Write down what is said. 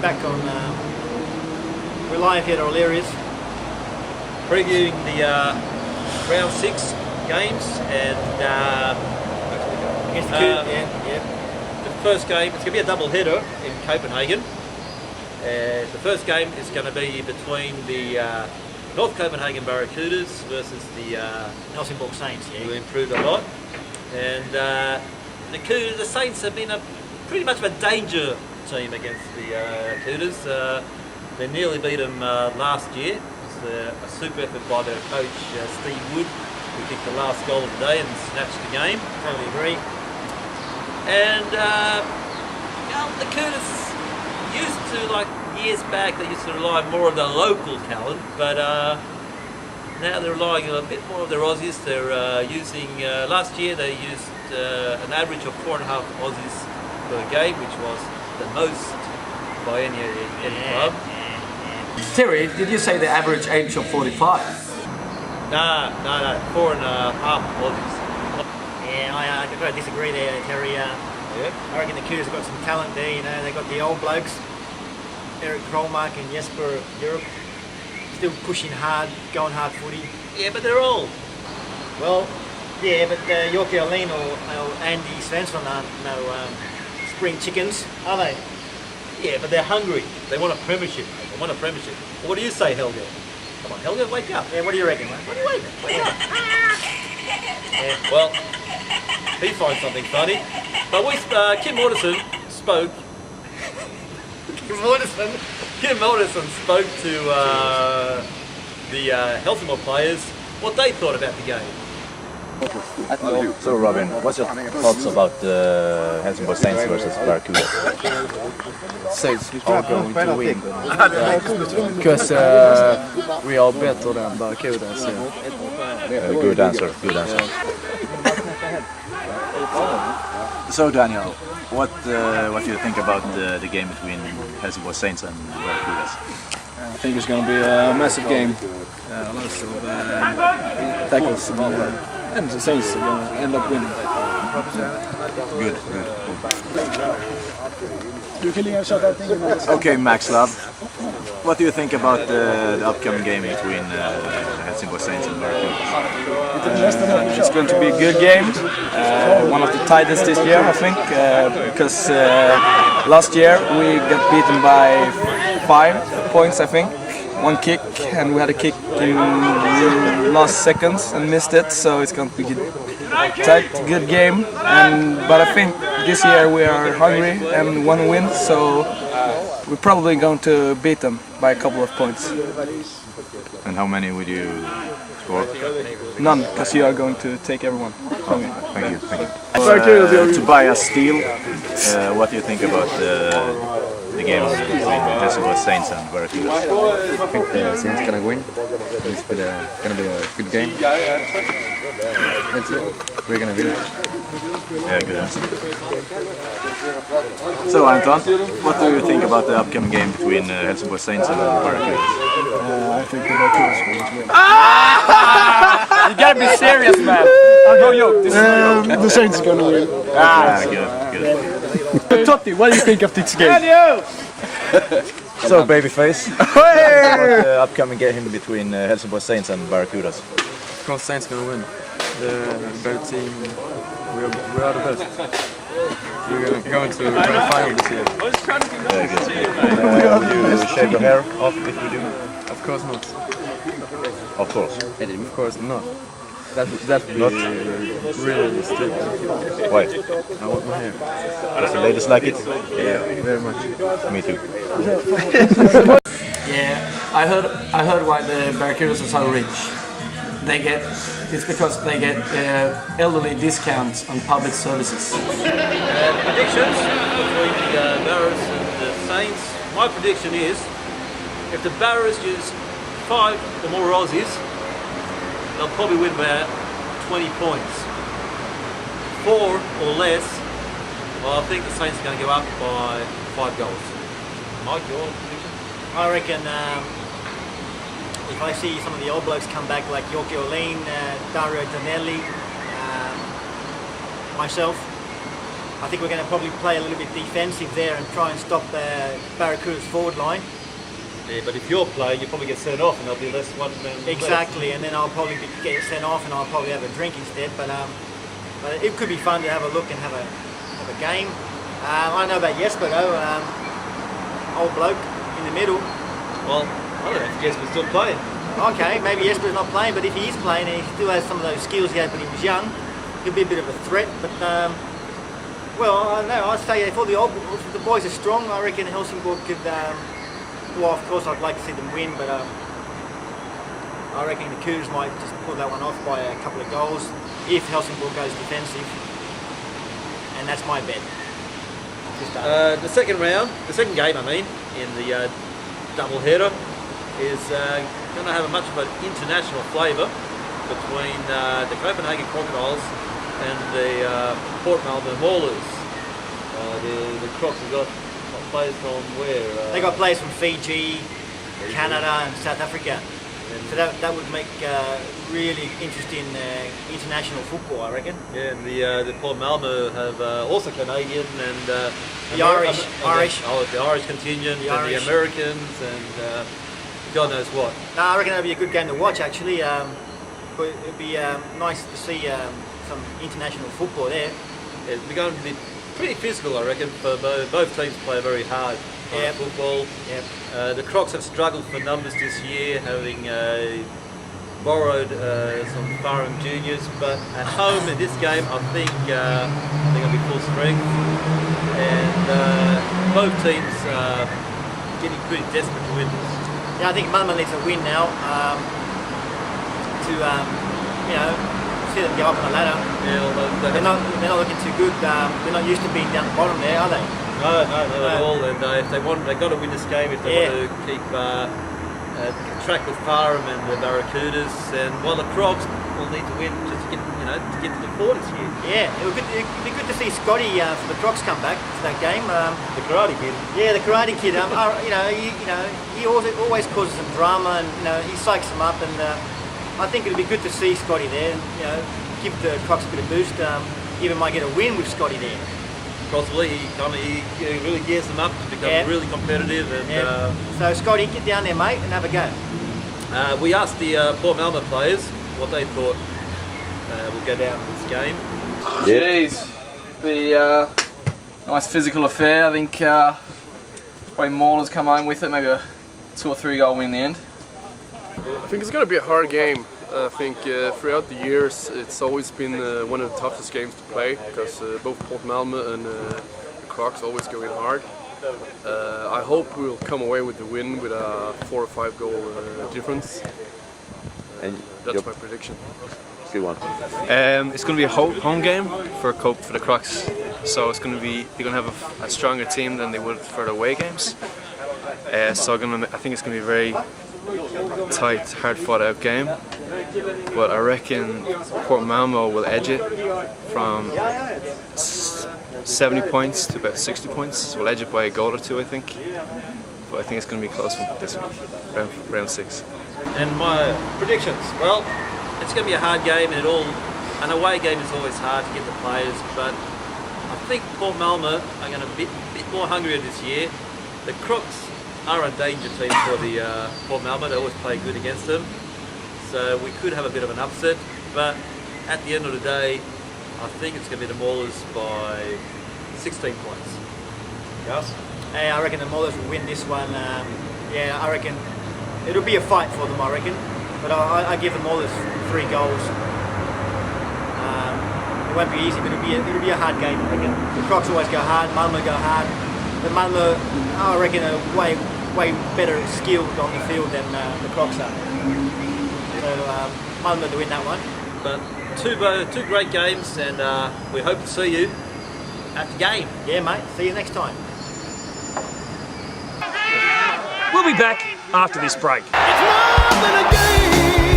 we're back on. We're live here at O'Leary's, previewing the round 6 games and against the the first game. It's going to be a double header in Copenhagen. The first game is going to be between the North Copenhagen Barracudas versus the Helsingborg Saints. who improved a lot. And the Saints have been pretty much of a danger team against the Cougars. They nearly beat them last year. It was a super effort by their coach Steve Wood, who kicked the last goal of the day and snatched the game. Totally agree. And the Cougars used to, like years back, they used to rely more on the local talent, but now they're relying a bit more on their Aussies. They're using, last year they used an average of 4.5 Aussies per game, which was the most by any club. Terry, did you say the average age of 45? No, 4.5 Aussies. Yeah, I've got to disagree there, Terry. I reckon the Cougars have got some talent there. You know, they got the old blokes, Eric Krolmark and Jesper Europe, still pushing hard, going hard footy. Yeah, but they're old. Well, yeah, but Yorkie Olin or Andy Svensson aren't no spring chickens, are they? Yeah, but they're hungry. They want a premiership. They want a premiership. What do you say, Helge? Come on, Helge, wake up. Yeah, what do you reckon, mate? What do you wake up? Wake up. Yeah, well, he finds something funny. But Kim Mortensen spoke. Kim Mortensen spoke to the Helsingborg players what they thought about the game. So Robin, what's your thoughts about Helsingborg Saints versus Barracuda? Saints are going to win because we are better than Barracuda. Good answer, good answer. So Daniel, what do you think about the game between Helsingborg Saints and Barracudas? I think it's going to be a massive game. Lots of tackles, and the Saints are going to end up winning. Good. Okay, Max Love, what do you think about the upcoming game between Helsingborg Saints and Barracudas? It's going to be a good game, one of the tightest this year, I think, because last year we got beaten by 5 points, I think. One kick, and we had a kick in the last seconds and missed it, so it's going to be a tight, good game. But I think this year we are hungry and want to win, so we're probably going to beat them by a couple of points. And how many would you score? None, because you are going to take everyone. Okay, thank you. To buy a steal, what do you think about the game between Helsingborg Saints and Barracuda? I think the Saints gonna win. It's gonna be a good game. We're gonna win. Yeah, good answer. So Anton, what do you think about the upcoming game between Helsingborg Saints and Barracuda? I think the Barracudas will win. You gotta be serious, man. No joke. The Saints is gonna win. Good. Totti, what do you think of this game? So babyface, what about the upcoming game between Helsingborg Saints and Barracudas? Of course, Saints gonna win. The better team. We are the best. We're going to the final this year. Very good. Will you shave your hair off if we do? Of course not. Of course. Of course not. That would be really stupid. Why? I want my hair. Does the ladies like it? Yeah, very much. Me too. Yeah, I heard why the Barracudas are so rich. It's because they get elderly discounts on public services. Predictions between the Barras and the Saints. My prediction is, if the Barras use 5 or more Aussies, they'll probably win by 20 points. 4 or less, well, I think the Saints are going to go up by 5 goals. Mike, your prediction? I reckon if I see some of the old blokes come back like Yorkie Olin, Dario Danelli, myself, I think we're going to probably play a little bit defensive there and try and stop Barracuda's forward line. Yeah, but if you're playing, you probably get sent off and there'll be less one man. Exactly, and then I'll probably get sent off and I'll probably have a drink instead. But it could be fun to have a look and have a game. I don't know about Jesper though, old bloke in the middle. Well, I don't know if Jesper's still playing. Okay, maybe Jesper's not playing, but if he is playing and he still has some of those skills he had when he was young, he'll be a bit of a threat. But well, I don't know. I'd say if the boys are strong, I reckon Helsingborg could. Well, of course, I'd like to see them win, but I reckon the Cougars might just pull that one off by a couple of goals if Helsingborg goes defensive, and that's my bet. The second game, I mean, in the double header is going to have a much of an international flavour between the Copenhagen Crocodiles and the Port Melbourne Maulers. The Crocs have got players from where? They got players from Fiji, Canada and South Africa. So that would make really interesting international football, I reckon. Yeah, and the Port Melbourne have also Canadian and the Irish. The Irish contingent, and the Americans, and God knows what. No, I reckon that'd be a good game to watch. Actually, but it'd be nice to see some international football there. It's going to be pretty physical, I reckon. For both teams play very hard football. Yep. The Crocs have struggled for numbers this year, having borrowed some Fareham juniors, but at home in this game, I think they're going to be full strength, and both teams are getting pretty desperate to win this. Yeah, I think Malmö needs a win now to see them go up on the ladder. Yeah, although they're not looking too good. They're not used to being down the bottom there, are they? No, not at all. And if they've got to win this game if they want to keep track with Fareham and the Barracudas. And while the Crocs will need to win just to get to the quarters here. Yeah, it'd be good to see Scotty from the Crocs come back to that game. The Karate Kid. Yeah, the Karate Kid. He always causes some drama, and he psychs them up. And I think it'd be good to see Scotty there. And, give the Crocs a bit of boost. Even might get a win with Scotty there. Possibly, he really gears them up to become really competitive. And so Scotty, get down there, mate, and have a go. We asked the Port Melbourne players what they thought will go down in this game. It is the nice physical affair. I think probably Maulers come home with it, maybe a 2 or 3 goal win in the end. I think it's going to be a hard game. I think throughout the years it's always been one of the toughest games to play because both Port Melbourne and the Crocs always go in hard. I hope we'll come away with the win with a 4 or 5 goal difference. That's my prediction. Good one. It's going to be a home game for the Crocs, so they're going to have a stronger team than they would for the away games. So I think it's going to be a very tight, hard fought out game. But I reckon Port Melbourne will edge it from 70 points to about 60 points. We'll edge it by a goal or 2, I think. But I think it's going to be close this week, round 6. And my predictions, well, it's going to be a hard game, and an away game is always hard to get the players, but I think Port Melbourne are going to be a bit more hungrier this year. The Crocs are a danger team for the Port Melbourne. They always play good against them, so we could have a bit of an upset, but at the end of the day, I think it's going to be the Maulers by 16 points. Yes? Hey, I reckon the Maulers will win this one. I reckon it'll be a fight for them, I reckon. But I give the Maulers 3 goals. It won't be easy, but it'll be a hard game, I reckon. The Crocs always go hard, Malmö go hard. But Malmö, I reckon, are way better skilled on the field than the Crocs are. So Malmö to win that one. But two great games, and we hope to see you at the game. Yeah, mate. See you next time. We'll be back after this break. It's more than a game.